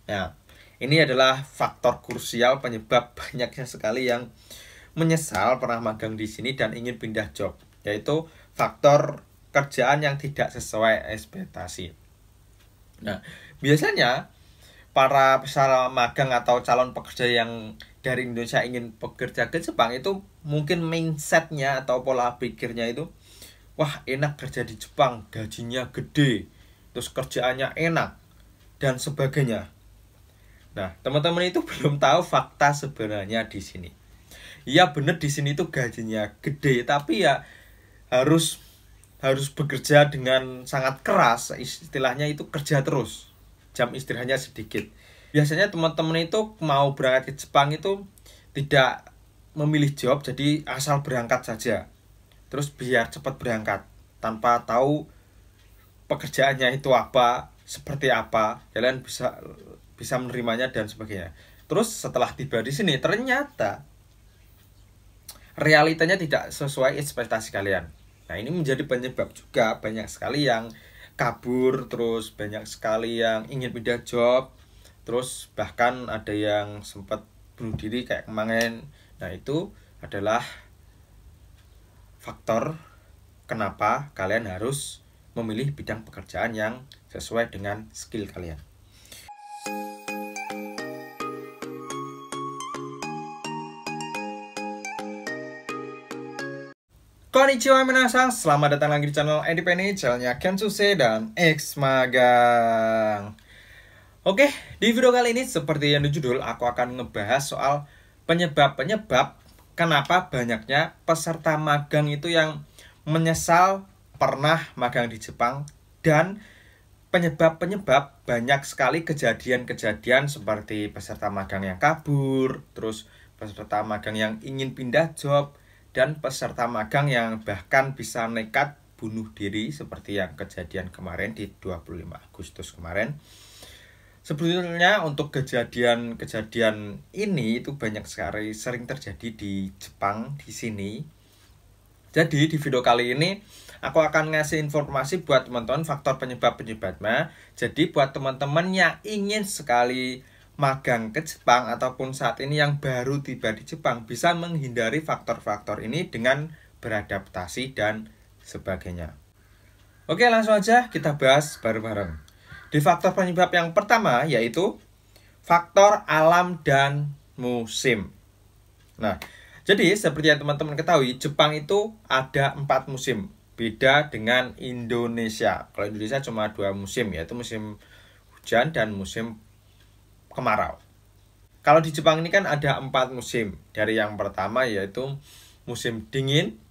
Ya, ini adalah faktor krusial penyebab banyaknya sekali yang menyesal pernah magang di sini dan ingin pindah job, yaitu faktor kerjaan yang tidak sesuai ekspektasi. Nah, biasanya para peserta magang atau calon pekerja yang dari Indonesia ingin bekerja ke Jepang itu mungkin mindsetnya atau pola pikirnya itu, wah enak kerja di Jepang, gajinya gede, terus kerjaannya enak, dan sebagainya. Nah, teman-teman itu belum tahu fakta sebenarnya di sini. Iya bener di sini tuh gajinya gede, tapi ya harus harus bekerja dengan sangat keras, istilahnya itu kerja terus. Jam istirahatnya sedikit. Biasanya teman-teman itu mau berangkat ke Jepang itu tidak memilih job, jadi asal berangkat saja. Terus biar cepat berangkat tanpa tahu pekerjaannya itu apa, seperti apa, kalian bisa bisa menerimanya dan sebagainya. Terus setelah tiba di sini ternyata realitanya tidak sesuai ekspektasi kalian. Nah, ini menjadi penyebab juga banyak sekali yang kabur, terus banyak sekali yang ingin pindah job, terus bahkan ada yang sempat bunuh diri kayak kemarin. Nah, itu adalah faktor kenapa kalian harus memilih bidang pekerjaan yang sesuai dengan skill kalian. Konnichiwa minasang, selamat datang lagi di channel Independent, channelnya Kensuse dan X Magang. Oke, di video kali ini seperti yang di judul, aku akan ngebahas soal penyebab-penyebab kenapa banyaknya peserta magang itu yang menyesal pernah magang di Jepang, dan penyebab-penyebab banyak sekali kejadian-kejadian seperti peserta magang yang kabur, terus peserta magang yang ingin pindah job, dan peserta magang yang bahkan bisa nekat bunuh diri seperti yang kejadian kemarin di 25 Agustus kemarin. Sebetulnya untuk kejadian-kejadian ini itu banyak sekali sering terjadi di Jepang di sini. Jadi di video kali ini aku akan ngasih informasi buat teman-teman faktor penyebab-penyebabnya. Jadi buat teman-teman yang ingin sekali magang ke Jepang ataupun saat ini yang baru tiba di Jepang bisa menghindari faktor-faktor ini dengan beradaptasi dan sebagainya. Oke, langsung aja kita bahas bareng-bareng. Di faktor penyebab yang pertama yaitu faktor alam dan musim. Nah, jadi seperti yang teman-teman ketahui, Jepang itu ada 4 musim. Beda dengan Indonesia. Kalau Indonesia cuma 2 musim, yaitu musim hujan dan musim kemarau. Kalau di Jepang ini kan ada 4 musim. Dari yang pertama yaitu musim dingin,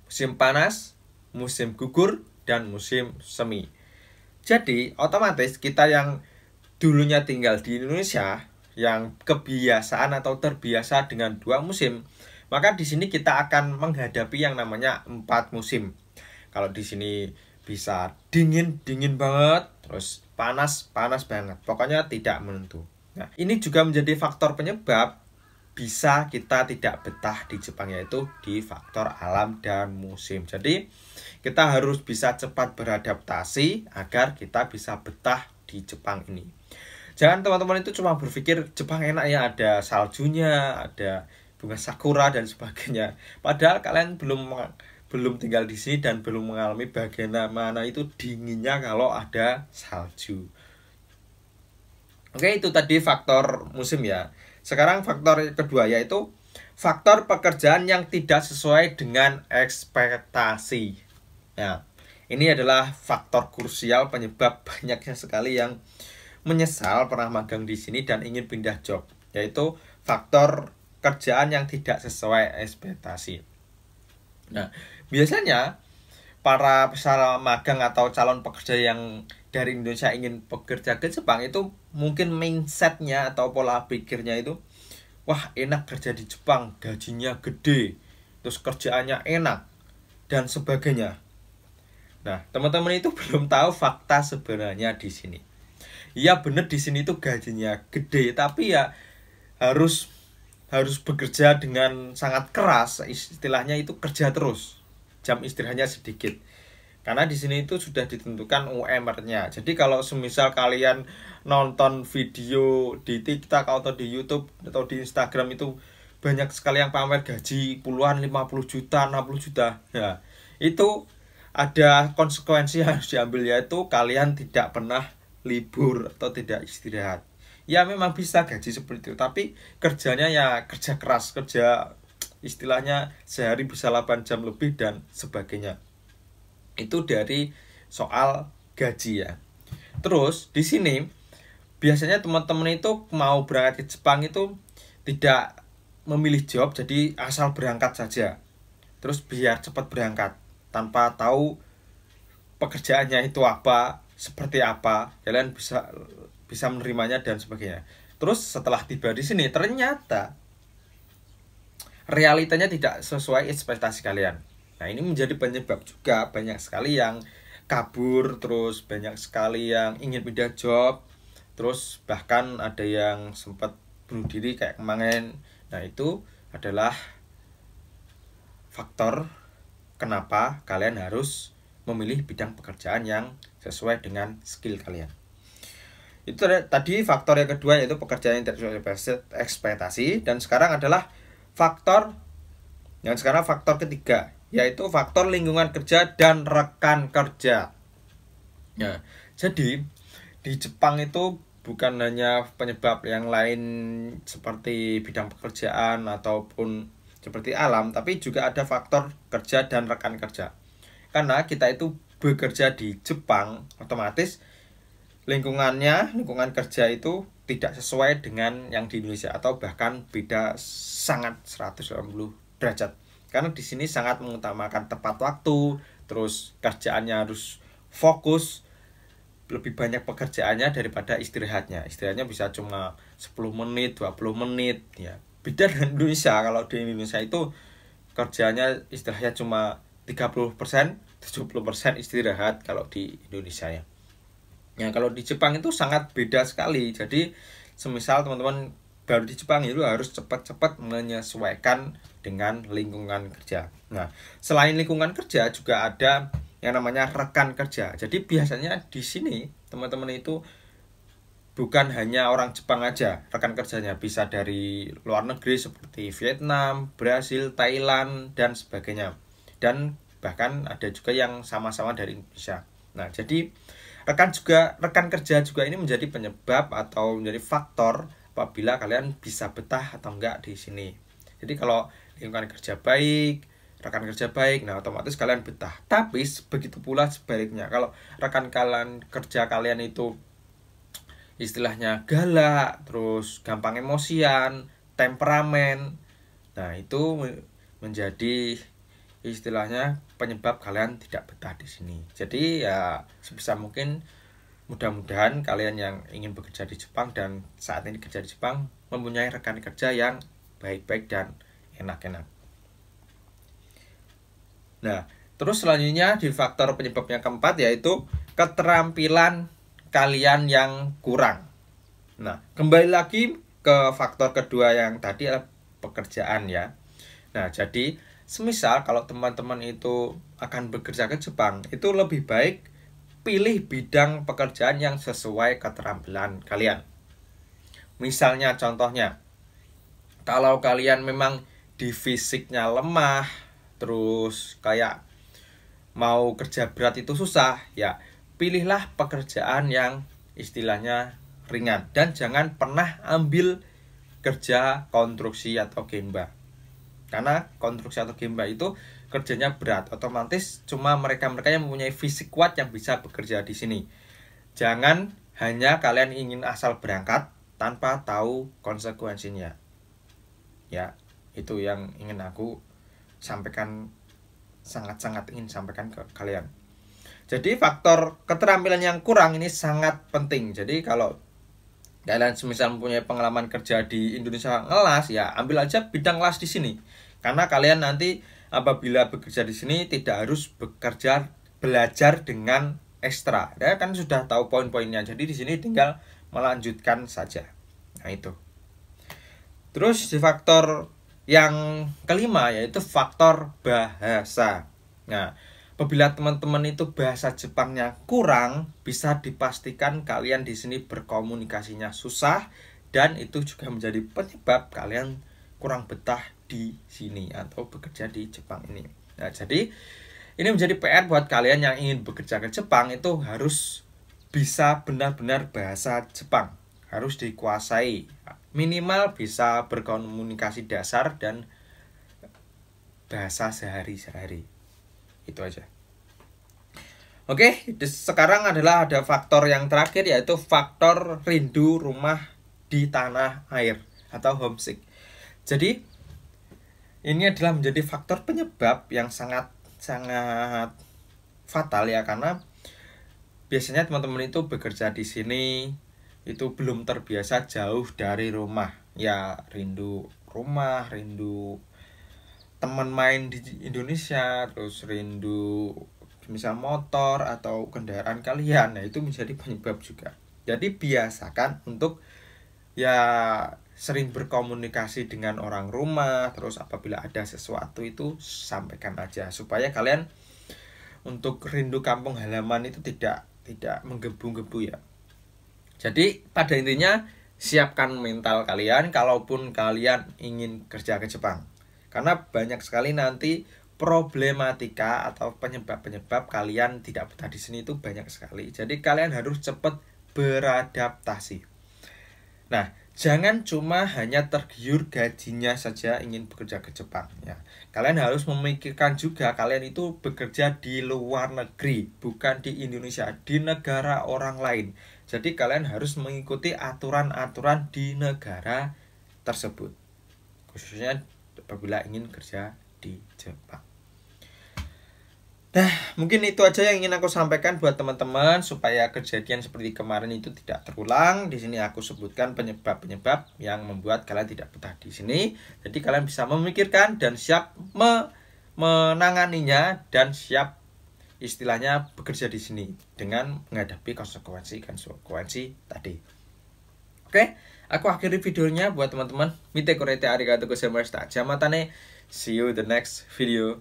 musim panas, musim gugur, dan musim semi. Jadi otomatis kita yang dulunya tinggal di Indonesia, yang kebiasaan atau terbiasa dengan 2 musim, maka di sini kita akan menghadapi yang namanya 4 musim. Kalau di sini bisa dingin banget, terus panas banget, pokoknya tidak menentu. Nah, ini juga menjadi faktor penyebab bisa kita tidak betah di Jepang, yaitu di faktor alam dan musim. Jadi kita harus bisa cepat beradaptasi agar kita bisa betah di Jepang ini. Jangan teman-teman itu cuma berpikir Jepang enak ya, ada saljunya, ada bunga sakura dan sebagainya. Padahal kalian belum tinggal di sini dan belum mengalami bagaimana itu dinginnya kalau ada salju. Oke, itu tadi faktor musim ya. Sekarang faktor kedua yaitu faktor pekerjaan yang tidak sesuai dengan ekspektasi. Nah, ini adalah faktor krusial penyebab banyaknya sekali yang menyesal pernah magang di sini dan ingin pindah job, yaitu faktor kerjaan yang tidak sesuai ekspektasi. Nah, biasanya para peserta magang atau calon pekerja yang dari Indonesia ingin bekerja ke Jepang itu mungkin mindsetnya atau pola pikirnya itu, wah enak kerja di Jepang, gajinya gede, terus kerjaannya enak, dan sebagainya. Nah, teman-teman itu belum tahu fakta sebenarnya di sini. Iya bener di sini tuh gajinya gede, tapi ya harus bekerja dengan sangat keras, istilahnya itu kerja terus. Jam istirahatnya sedikit. Karena di sini itu sudah ditentukan UMR-nya. Jadi kalau semisal kalian nonton video di TikTok atau di YouTube atau di Instagram itu banyak sekali yang pamer gaji puluhan, 50 juta, 60 juta. Ya, itu ada konsekuensi yang harus diambil, yaitu kalian tidak pernah libur atau tidak istirahat. Ya memang bisa gaji seperti itu, tapi kerjanya ya kerja keras, kerja istilahnya sehari bisa 8 jam lebih dan sebagainya. Itu dari soal gaji ya. Terus di sini biasanya teman-teman itu mau berangkat ke Jepang itu tidak memilih job, jadi asal berangkat saja. Terus biar cepat berangkat tanpa tahu pekerjaannya itu apa, seperti apa, kalian bisa bisa menerimanya dan sebagainya. Terus setelah tiba di sini ternyata realitanya tidak sesuai ekspektasi kalian. Nah, ini menjadi penyebab juga banyak sekali yang kabur, terus banyak sekali yang ingin pindah job, terus bahkan ada yang sempat bunuh diri kayak kemarin. Nah, itu adalah faktor kenapa kalian harus memilih bidang pekerjaan yang sesuai dengan skill kalian. Itu tadi faktor yang kedua, yaitu pekerjaan yang tidak sesuai ekspektasi. Dan sekarang adalah faktor ketiga, yaitu faktor lingkungan kerja dan rekan kerja. Ya, jadi di Jepang itu bukan hanya penyebab yang lain seperti bidang pekerjaan ataupun seperti alam, tapi juga ada faktor kerja dan rekan kerja. Karena kita itu bekerja di Jepang, otomatis lingkungan kerja itu tidak sesuai dengan yang di Indonesia, atau bahkan beda sangat 180 derajat. Karena di sini sangat mengutamakan tepat waktu, terus kerjaannya harus fokus, lebih banyak pekerjaannya daripada istirahatnya. Istirahatnya bisa cuma 10 menit, 20 menit ya. Beda dengan Indonesia. Kalau di Indonesia itu kerjanya istilahnya cuma 30%, 70% istirahat kalau di Indonesia ya. Ya, kalau di Jepang itu sangat beda sekali. Jadi semisal teman-teman baru di Jepang itu harus cepat-cepat menyesuaikan dengan lingkungan kerja. Nah, selain lingkungan kerja juga ada yang namanya rekan kerja. Jadi biasanya di sini teman-teman itu bukan hanya orang Jepang aja rekan kerjanya, bisa dari luar negeri seperti Vietnam, Brasil, Thailand dan sebagainya. Dan bahkan ada juga yang sama-sama dari Indonesia. Nah, jadi rekan kerja juga ini menjadi penyebab atau menjadi faktor apabila kalian bisa betah atau enggak di sini. Jadi kalau lingkungan kerja baik, rekan kerja baik, nah otomatis kalian betah. Tapi begitu pula sebaliknya, kalau rekan kerja kalian itu istilahnya galak, terus gampang emosian, temperamen, nah itu menjadi istilahnya penyebab kalian tidak betah di sini. Jadi ya sebisa mungkin mudah-mudahan kalian yang ingin bekerja di Jepang dan saat ini kerja di Jepang mempunyai rekan kerja yang baik-baik dan enak-enak. Nah, terus selanjutnya di faktor penyebab yang keempat, yaitu keterampilan kalian yang kurang. Nah, kembali lagi ke faktor kedua yang tadi adalah pekerjaan ya. Nah, jadi semisal kalau teman-teman itu akan bekerja ke Jepang, itu lebih baik pilih bidang pekerjaan yang sesuai keterampilan kalian. Misalnya contohnya, kalau kalian memang di fisiknya lemah, terus kayak mau kerja berat itu susah, ya pilihlah pekerjaan yang istilahnya ringan. Dan jangan pernah ambil kerja konstruksi atau gemba. Karena konstruksi atau gemba itu kerjanya berat, otomatis cuma mereka-mereka yang mempunyai fisik kuat yang bisa bekerja di sini. Jangan hanya kalian ingin asal berangkat tanpa tahu konsekuensinya. Ya, itu yang ingin aku sampaikan, sangat-sangat ingin sampaikan ke kalian. Jadi faktor keterampilan yang kurang ini sangat penting. Jadi kalau kalian semisal mempunyai pengalaman kerja di Indonesia ngelas, ya ambil aja bidang las di sini. Karena kalian nanti apabila bekerja di sini tidak harus belajar dengan ekstra. Ya kan sudah tahu poin-poinnya. Jadi di sini tinggal melanjutkan saja. Nah, itu. Terus di faktor yang kelima, yaitu faktor bahasa. Nah, apabila teman-teman itu bahasa Jepangnya kurang, bisa dipastikan kalian di sini berkomunikasinya susah, dan itu juga menjadi penyebab kalian kurang betah di sini atau bekerja di Jepang ini. Nah, jadi ini menjadi PR buat kalian yang ingin bekerja ke Jepang, itu harus bisa benar-benar bahasa Jepang, harus dikuasai. Minimal bisa berkomunikasi dasar dan bahasa sehari-hari. Itu aja. Oke, sekarang adalah ada faktor yang terakhir, yaitu faktor rindu rumah di tanah air atau homesick. Jadi ini adalah menjadi faktor penyebab yang sangat fatal ya, karena biasanya teman-teman itu bekerja di sini itu belum terbiasa jauh dari rumah. Ya, rindu rumah, rindu teman main di Indonesia, terus rindu misal motor atau kendaraan kalian. Nah, itu menjadi penyebab juga. Jadi biasakan untuk ya sering berkomunikasi dengan orang rumah, terus apabila ada sesuatu itu sampaikan aja, supaya kalian untuk rindu kampung halaman itu tidak menggebu-gebu ya. Jadi pada intinya siapkan mental kalian kalaupun kalian ingin kerja ke Jepang. Karena banyak sekali nanti problematika atau penyebab-penyebab kalian tidak betah di sini itu banyak sekali. Jadi kalian harus cepat beradaptasi. Nah, jangan cuma hanya tergiur gajinya saja ingin bekerja ke Jepang ya. Kalian harus memikirkan juga kalian itu bekerja di luar negeri, bukan di Indonesia, di negara orang lain. Jadi kalian harus mengikuti aturan-aturan di negara tersebut, khususnya apabila ingin kerja di Jepang. Nah, mungkin itu aja yang ingin aku sampaikan buat teman-teman supaya kejadian seperti kemarin itu tidak terulang. Di sini aku sebutkan penyebab-penyebab yang membuat kalian tidak betah di sini. Jadi kalian bisa memikirkan dan siap menanganinya dan siap istilahnya bekerja di sini dengan menghadapi konsekuensi tadi. Oke, aku akhiri videonya buat teman-teman. Mite korete arigatou gozaimashita. Jamatane. See you the next video.